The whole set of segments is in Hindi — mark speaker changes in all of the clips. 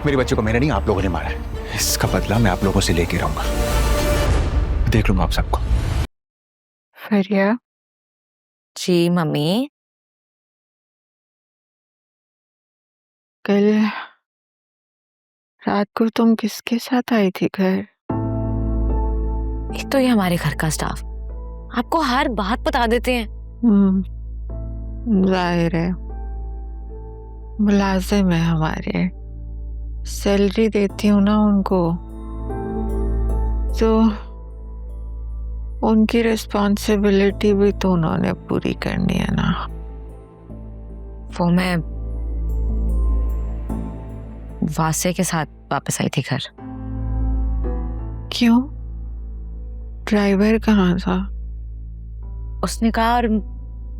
Speaker 1: मेरे बच्चे को मैंने नहीं, आप लोगों ने मारा है। इसका बदला मैं आप लोगों से लेके रहूंगा। देख लूंगा आप सबको।
Speaker 2: फरिया।
Speaker 3: जी मम्मी।
Speaker 2: कल रात को तुम किसके साथ आई थी घर?
Speaker 3: एक तो ये हमारे घर का स्टाफ आपको हर बात बता देते हैं।
Speaker 2: जाहिर है, मुलाजिम है हमारे, सैलरी देती हूँ ना उनको, तो उनकी रिस्पॉन्सिबिलिटी भी तो उन्होंने पूरी करनी है ना।
Speaker 3: वो मैं वासे के साथ वापस आई थी घर।
Speaker 2: क्यों? ड्राइवर कहाँ था?
Speaker 3: उसने कहा और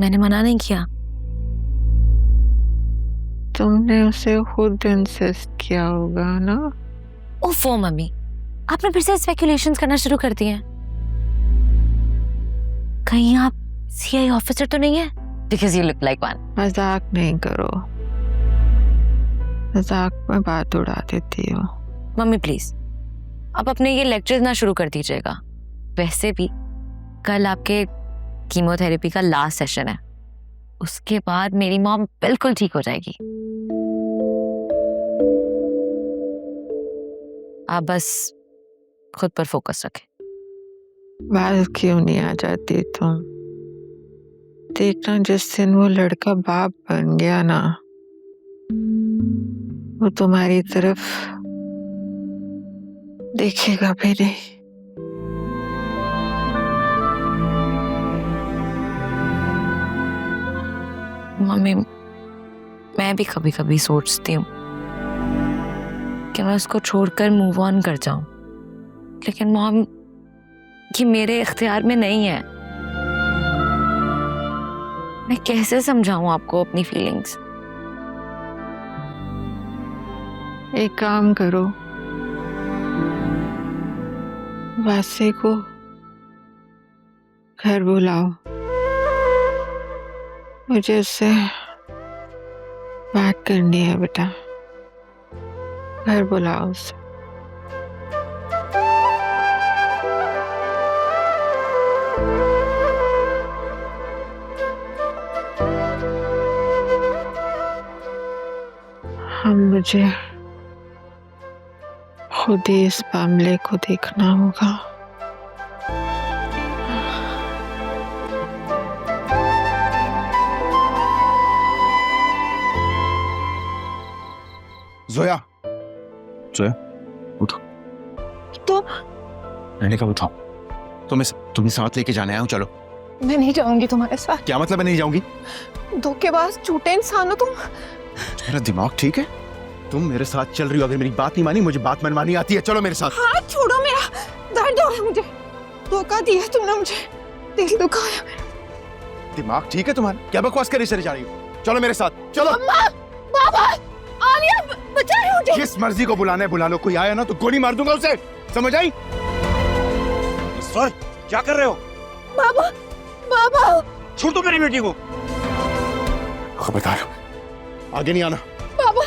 Speaker 3: मैंने मना नहीं किया।
Speaker 2: तुमने उसे खुद इंसिस्ट किया होगा ना?
Speaker 3: ओफो मम्मी, आपने फिर से स्पेकुलेशंस करना शुरू कर दिए हैं। कहीं आप सीआई ऑफिसर तो नहीं है? Because you look like one.
Speaker 2: मजाक नहीं करो, मजाक में बात उड़ा देती हो।
Speaker 3: मम्मी प्लीज, आप अपने ये लेक्चर्स ना शुरू कर दीजिएगा। वैसे भी कल आपके कीमोथेरेपी का लास्ट सेशन है, उसके बाद मेरी मॉम बिल्कुल ठीक हो जाएगी। आप बस खुद पर फोकस रखें।
Speaker 2: बात क्यों नहीं आ जाती तुम? देखना, जिस दिन वो लड़का बाप बन गया ना, वो तुम्हारी तरफ देखेगा भी नहीं।
Speaker 3: मम्मी, मैं भी कभी कभी सोचती हूँ कि मैं उसको छोड़कर मूव ऑन कर जाऊं, लेकिन मॉम ये मेरे इख्तियार में नहीं है। मैं कैसे समझाऊं आपको अपनी फीलिंग्स?
Speaker 2: एक काम करो, वासे को घर बुलाओ, मुझे उससे बात करनी है बेटा। घर बुलाओ उसे। मुझे खुद ही इस मामले को देखना होगा।
Speaker 1: जोया, जोया उठो।
Speaker 4: तो
Speaker 1: मैंने कहा उठाओ। तुम्हें साथ लेके जाने आया हूँ, चलो।
Speaker 4: मैं नहीं जाऊंगी तुम्हारे साथ।
Speaker 1: क्या मतलब मैं नहीं जाऊंगी?
Speaker 4: धोखेबाज झूठे इंसान हो तुम।
Speaker 1: मेरा दिमाग ठीक है? तुम मेरे साथ चल रही हो, अगर मेरी बात नहीं मानी, मुझे बात मनवानी आती है, चलो मेरे साथ।
Speaker 4: हाथ छोड़ो मेरा, दर्द हो रहा है मुझे। धोखा दिया तुमने मुझे, दिल दुखाया मेरा।
Speaker 1: दिमाग ठीक है तुम्हारा? क्या बकवास कर रही जा रही हो? चलो मेरे साथ, चलो।
Speaker 4: अम्मा, बाबा, आलिया, बचा रही मुझे।
Speaker 1: जिस मर्जी को बुलाना है बुला लो, कोई आया ना तो गोली मार दूंगा उसे, समझ आई?
Speaker 5: क्या कर रहे हो?
Speaker 4: बाबा, बाबा,
Speaker 5: छोड़ दो मेरी बेटी को।
Speaker 1: खबरदार, आगे नहीं आना।
Speaker 4: बाबा,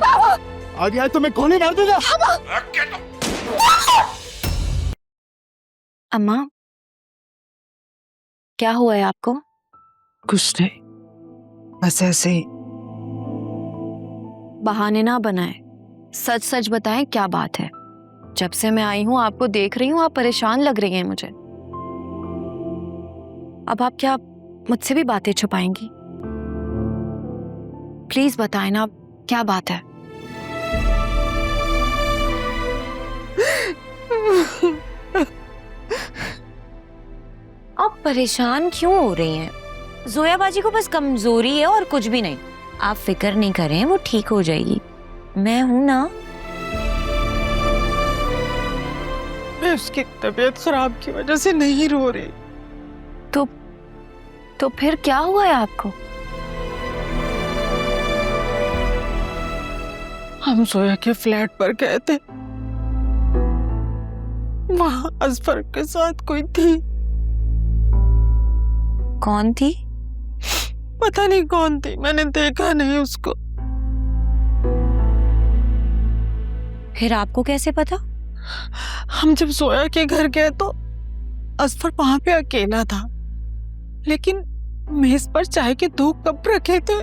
Speaker 4: बाबा,
Speaker 1: आगे आए तो मैं गोली मार दूंगा।
Speaker 3: अम्मा, क्या हुआ है आपको?
Speaker 2: कुछ नहीं, बस ऐसे ही।
Speaker 3: बहाने ना बनाएं, सच सच बताएं क्या बात है। जब से मैं आई हूं आपको देख रही हूं, आप परेशान लग रही हैं मुझे। अब आप क्या मुझसे भी बातें छुपाएंगी? प्लीज बताएं ना, क्या बात है? आप परेशान क्यों हो रही हैं? जोया बाजी को बस कमजोरी है और कुछ भी नहीं। आप फिक्र नहीं करें, वो ठीक हो जाएगी। मैं हूं ना।
Speaker 2: मैं उसकी तबीयत खराब की वजह से नहीं रो रही।
Speaker 3: तो फिर क्या हुआ है आपको?
Speaker 2: हम सोया के फ्लैट पर गए थे, वहां असफर के साथ कोई थी।
Speaker 3: कौन थी?
Speaker 2: पता नहीं कौन थी, मैंने देखा नहीं उसको।
Speaker 3: फिर आपको कैसे पता?
Speaker 2: हम जब जोया के घर गए तो असफर वहां पे अकेला था, लेकिन मेज पर चाय के 2 कप रखे थे।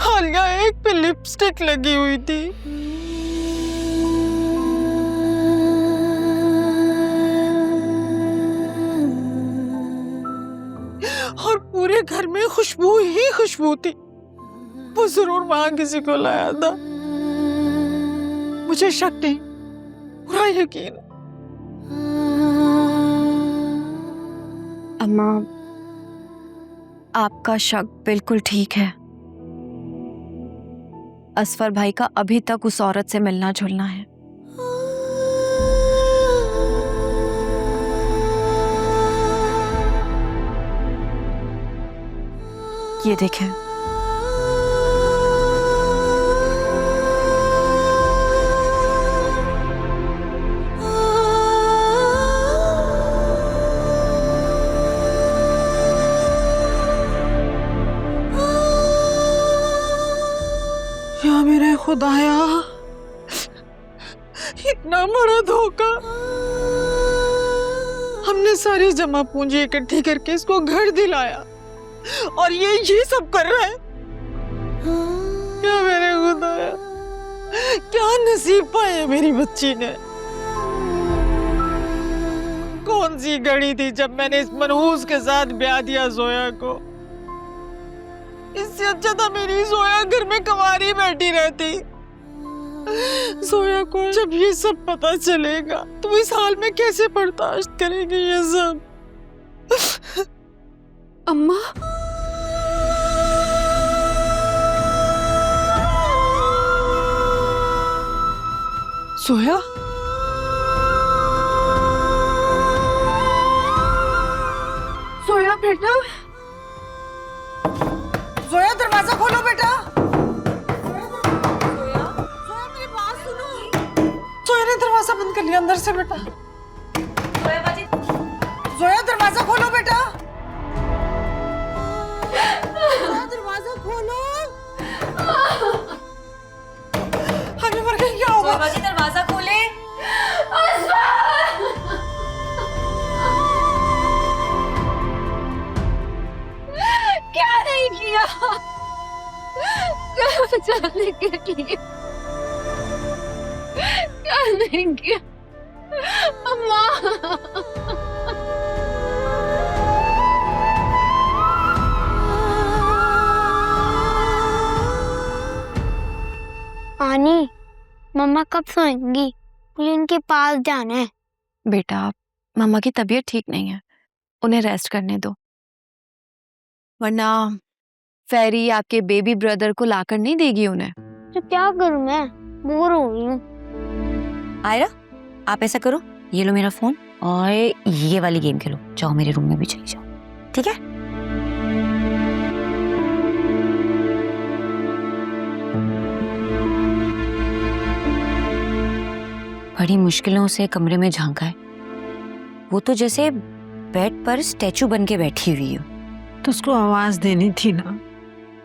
Speaker 2: हालिया एक पे लिपस्टिक लगी हुई थी। और पूरे घर में खुशबू ही खुशबू थी। वो जरूर वहां किसी को लाया था। मुझे शक नहीं, पूरा यकीन।
Speaker 6: अम्मा, आपका शक बिल्कुल ठीक है। असफर भाई का अभी तक उस औरत से मिलना जुलना है। ये देखें,
Speaker 2: या मेरे खुदाया, इतना बड़ा धोखा। हमने सारी जमा पूंजी इकट्ठी करके इसको घर दिलाया और ये सब कर रहा है। क्या मेरे खुदाया, क्या नसीब पाया मेरी बच्ची ने। कौन सी घड़ी थी जब मैंने इस मनहूस के साथ ब्याह दिया जोया को। इससे अच्छा था मेरी जोया घर में कंवारी बैठी रहती। जोया को जब ये सब पता चलेगा तो इस हाल में कैसे बर्दाश्त करेगी ये सब।
Speaker 4: अम्मा,
Speaker 2: जोया,
Speaker 4: सोया बेटा,
Speaker 7: जोया दरवाजा खोलो बेटा।
Speaker 2: जोया ने दरवाजा बंद कर लिया अंदर से बेटा।
Speaker 7: जोया दरवाजा खोलो बेटा। जोया दरवाजा खोलो।
Speaker 2: अभी मर गई, क्या होगा?
Speaker 6: दरवाजा खोले।
Speaker 4: क्या नहीं किया? क्या बचाने के लिए? क्या नहीं किया? अम्मा,
Speaker 8: आनी, मम्मा कब सोएंगी? मुझे उनके पास जाना है।
Speaker 6: बेटा, मम्मा की तबीयत ठीक नहीं है, उन्हें रेस्ट करने दो, वरना फेरी आपके बेबी ब्रदर को लाकर नहीं देगी उन्हें।
Speaker 8: तो क्या करूं मैं? बोर हो रही हूँ।
Speaker 3: आयरा, आप ऐसा करो, ये लो मेरा फोन और ये वाली गेम खेलो। जाओ मेरे रूम में भी चली जाओ, ठीक है? बड़ी मुश्किलों से कमरे में झांका है। वो तो जैसे बेड पर स्टैचू बन के बैठी हुई हो।
Speaker 2: तो उसको आवाज देनी थी ना।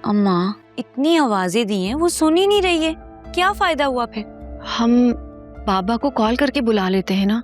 Speaker 3: अम्मा, इतनी आवाजें दी हैं, वो सुन ही नहीं रही है। क्या फायदा हुआ फिर?
Speaker 6: हम बाबा को कॉल करके बुला लेते हैं ना।